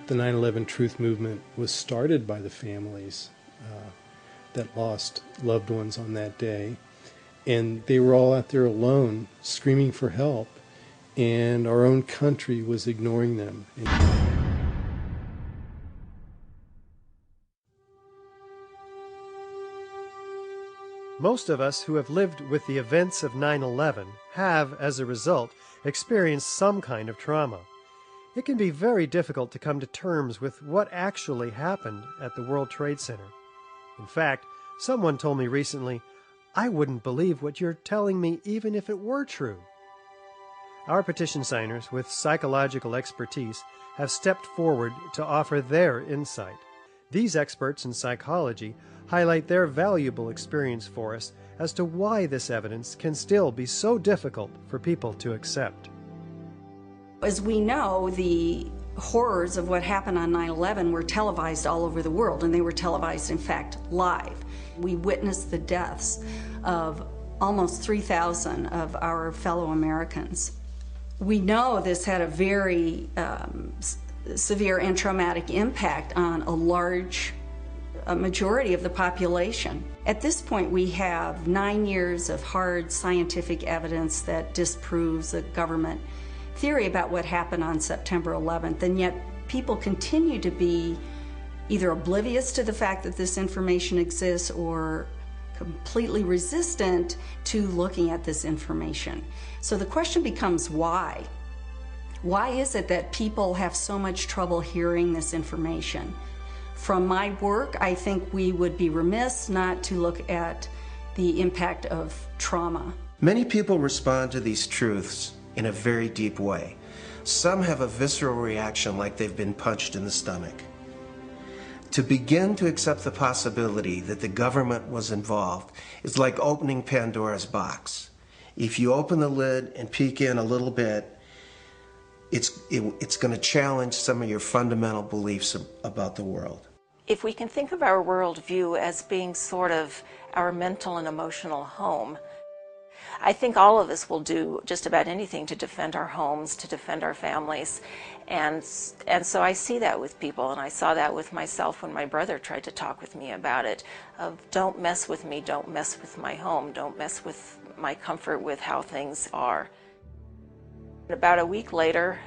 The 9/11 Truth Movement was started by the families that lost loved ones on that day. And they were all out there alone, screaming for help. And our own country was ignoring them. Most of us who have lived with the events of 9/11 have, as a result, experienced some kind of trauma. It can be very difficult to come to terms with what actually happened at the World Trade Center. In fact, someone told me recently, "I wouldn't believe what you're telling me even if it were true." Our petition signers with psychological expertise have stepped forward to offer their insight. These experts in psychology highlight their valuable experience for us as to why this evidence can still be so difficult for people to accept. As we know, the horrors of what happened on 9/11 were televised all over the world, and they were televised, in fact, live. We witnessed the deaths of almost 3,000 of our fellow Americans. We know this had a very severe and traumatic impact on a majority of the population. At this point, we have 9 years of hard scientific evidence that disproves the government theory about what happened on September 11th, and yet people continue to be either oblivious to the fact that this information exists or completely resistant to looking at this information. So the question becomes why? Why is it that people have so much trouble hearing this information? From my work, I think we would be remiss not to look at the impact of trauma. Many people respond to these truths in a very deep way. Some have a visceral reaction like they've been punched in the stomach. To begin to accept the possibility that the government was involved is like opening Pandora's box. If you open the lid and peek in a little bit, it's going to challenge some of your fundamental beliefs about the world. If we can think of our worldview as being sort of our mental and emotional home, I think all of us will do just about anything to defend our homes, to defend our families. And so I see that with people, and I saw that with myself when my brother tried to talk with me about it, of don't mess with me, don't mess with my home, don't mess with my comfort with how things are. About a week later,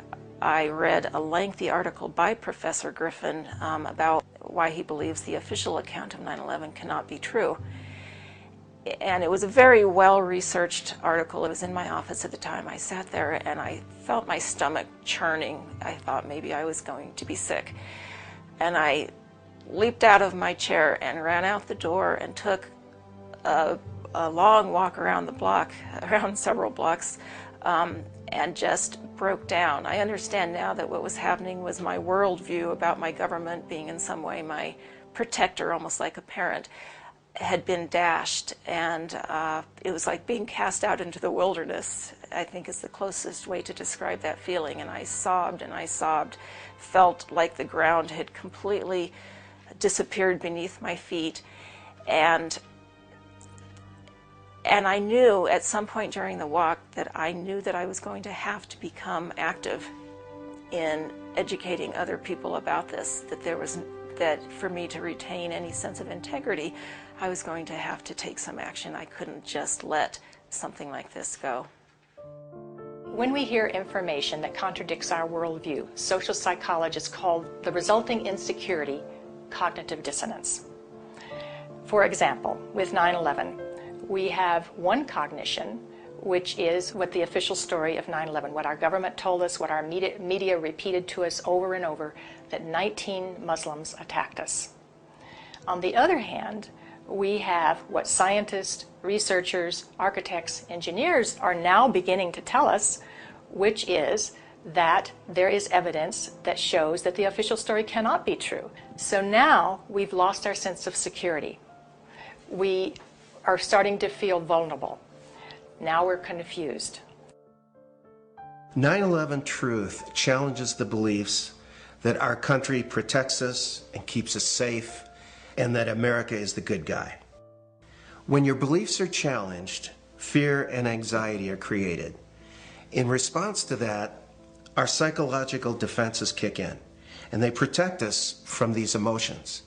I read a lengthy article by Professor Griffin about why he believes the official account of 9/11 cannot be true. And it was a very well-researched article. It was in my office at the time. I sat there and I felt my stomach churning. I thought maybe I was going to be sick. And I leaped out of my chair and ran out the door and took a long walk around the block, around several blocks, and just broke down. I understand now that what was happening was my worldview about my government being in some way my protector, almost like a parent, had been dashed, and it was like being cast out into the wilderness, I think is the closest way to describe that feeling. And I sobbed, felt like the ground had completely disappeared beneath my feet. And I knew at some point during the walk that I knew that I was going to have to become active in educating other people about this, that for me to retain any sense of integrity, I was going to have to take some action. I couldn't just let something like this go. When we hear information that contradicts our worldview, social psychologists call the resulting insecurity cognitive dissonance. For example, with 9/11, we have one cognition, which is what the official story of 9/11, what our government told us, what our media repeated to us over and over, that 19 Muslims attacked us. On the other hand, we have what scientists, researchers, architects, engineers are now beginning to tell us, which is that there is evidence that shows that the official story cannot be true. So now we've lost our sense of security. We are starting to feel vulnerable. Now we're confused. 9/11 truth challenges the beliefs that our country protects us and keeps us safe, and that America is the good guy. When your beliefs are challenged, fear and anxiety are created. In response to that, our psychological defenses kick in, and they protect us from these emotions.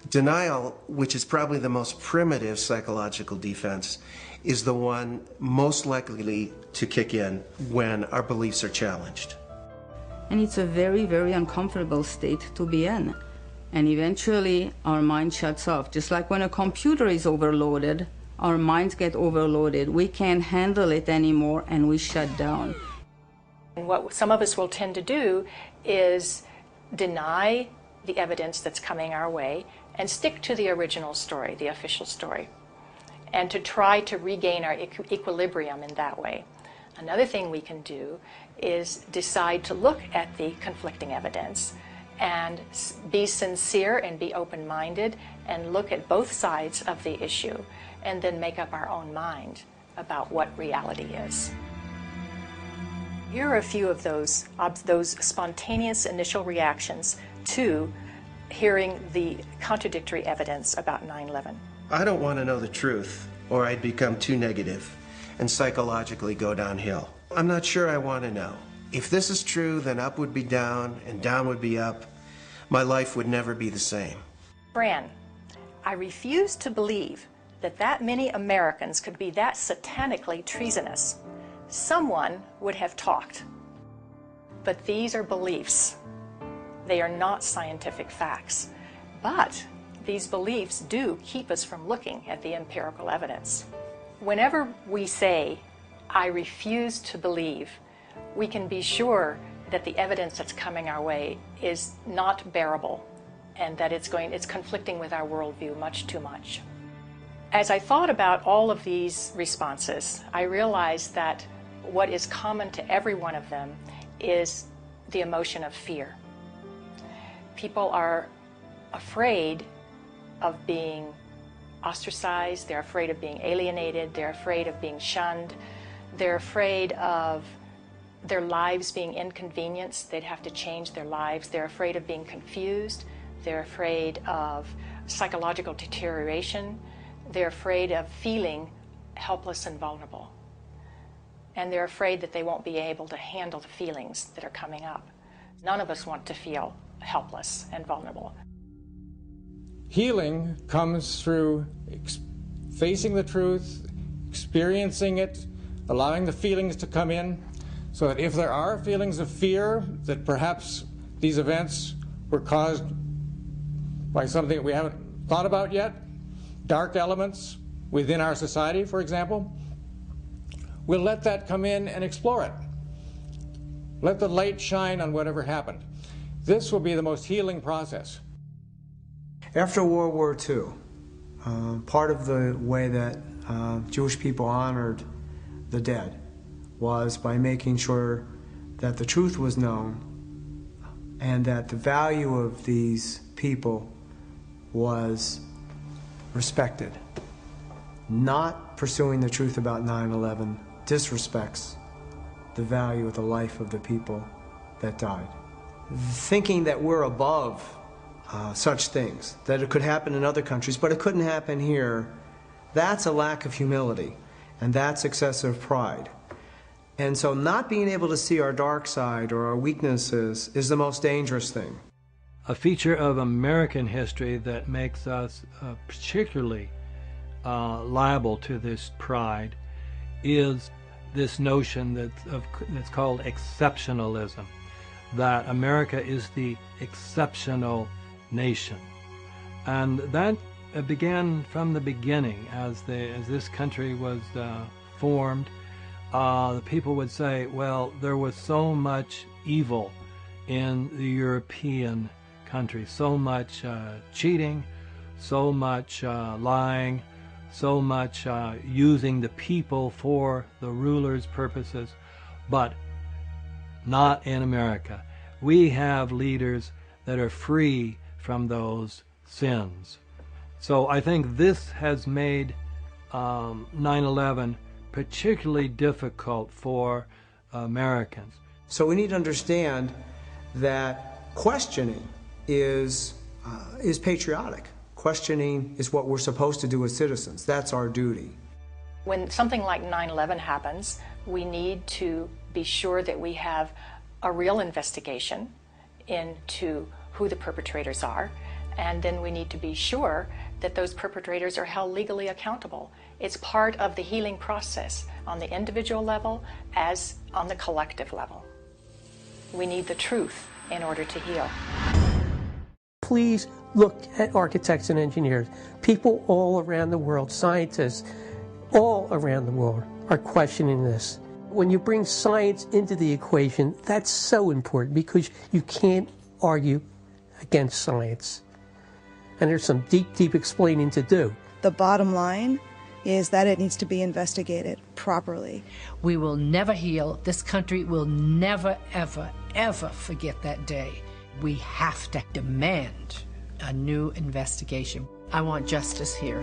Denial, which is probably the most primitive psychological defense, is the one most likely to kick in when our beliefs are challenged. And it's a very, very uncomfortable state to be in. And eventually our mind shuts off. Just like when a computer is overloaded, our minds get overloaded. We can't handle it anymore and we shut down. And what some of us will tend to do is deny the evidence that's coming our way and stick to the original story, the official story, and to try to regain our equilibrium in that way. Another thing we can do is decide to look at the conflicting evidence and be sincere and be open-minded and look at both sides of the issue and then make up our own mind about what reality is. Here are a few of those spontaneous initial reactions to hearing the contradictory evidence about 9/11. I don't want to know the truth, or I'd become too negative and psychologically go downhill. I'm not sure I want to know. If this is true, then up would be down and down would be up. My life would never be the same. Fran, I refuse to believe that many Americans could be that satanically treasonous. Someone would have talked. But these are beliefs. They are not scientific facts. But these beliefs do keep us from looking at the empirical evidence. Whenever we say, I refuse to believe, we can be sure that the evidence that's coming our way is not bearable and that it's conflicting with our worldview much too much. As I thought about all of these responses, I realized that what is common to every one of them is the emotion of fear. People are afraid of being ostracized, they're afraid of being alienated, they're afraid of being shunned, they're afraid of their lives being inconvenienced, they'd have to change their lives, they're afraid of being confused, they're afraid of psychological deterioration, they're afraid of feeling helpless and vulnerable. And they're afraid that they won't be able to handle the feelings that are coming up. None of us want to feel helpless and vulnerable. Healing comes through facing the truth, experiencing it, allowing the feelings to come in, so that if there are feelings of fear that perhaps these events were caused by something that we haven't thought about yet, dark elements within our society, for example, we'll let that come in and explore it. Let the light shine on whatever happened. This will be the most healing process. After World War II, part of the way that Jewish people honored the dead was by making sure that the truth was known and that the value of these people was respected. Not pursuing the truth about 9/11 disrespects the value of the life of the people that died. Thinking that we're above such things, that it could happen in other countries, but it couldn't happen here, that's a lack of humility, and that's excessive pride. And so not being able to see our dark side or our weaknesses is the most dangerous thing. A feature of American history that makes us particularly liable to this pride is this notion that's called exceptionalism, that America is the exceptional nation. And that began from the beginning. As this country was formed, the people would say, well, there was so much evil in the European countries, so much cheating, so much lying, so much using the people for the ruler's purposes, but not in America. We have leaders that are free from those sins. So I think this has made 9/11 particularly difficult for Americans. So we need to understand that questioning is patriotic. Questioning is what we're supposed to do as citizens. That's our duty. When something like 9/11 happens, we need to be sure that we have a real investigation into who the perpetrators are, and then we need to be sure that those perpetrators are held legally accountable. It's part of the healing process on the individual level as on the collective level. We need the truth in order to heal. Please look at architects and engineers. People all around the world, scientists all around the world are questioning this. When you bring science into the equation, that's so important because you can't argue against science. And there's some deep, deep explaining to do. The bottom line is that it needs to be investigated properly. We will never heal. This country will never, ever, ever forget that day. We have to demand a new investigation. I want justice here.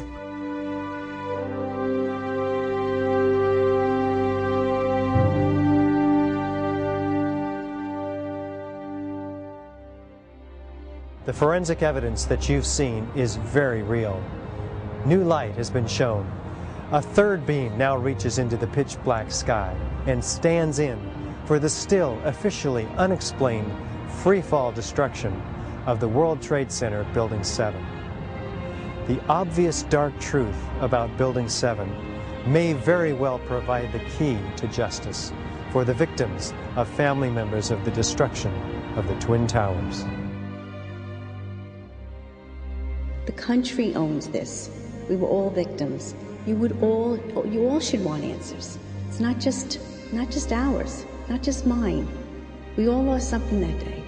The forensic evidence that you've seen is very real. New light has been shown. A third beam now reaches into the pitch black sky and stands in for the still officially unexplained free-fall destruction of the World Trade Center Building 7. The obvious dark truth about Building 7 may very well provide the key to justice for the victims of family members of the destruction of the Twin Towers. The country owns this. We were all victims. You all should want answers. It's not just ours, not just mine. We all lost something that day.